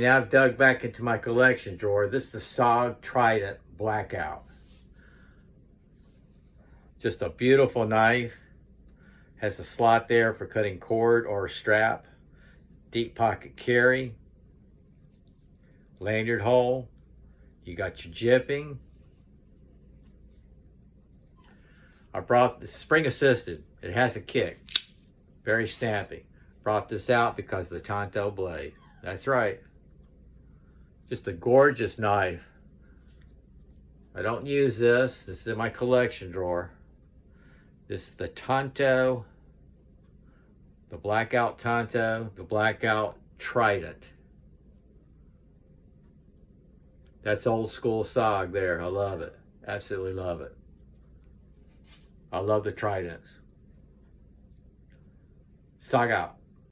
Now I've dug back into my collection drawer. This is the SOG Trident Blackout. Just a beautiful knife. Has a slot there for cutting cord or strap. Deep pocket carry. Lanyard hole. You got your jipping. I brought the spring assisted. It has a kick. Very snappy. Brought this out because of the Tonto blade. That's right. Just a gorgeous knife. I don't use this. This is in my collection drawer. This is the Tonto, the Blackout Tonto, the Blackout Trident. That's old school SOG there. I love it. Absolutely love it. I love the Tridents. SOG out.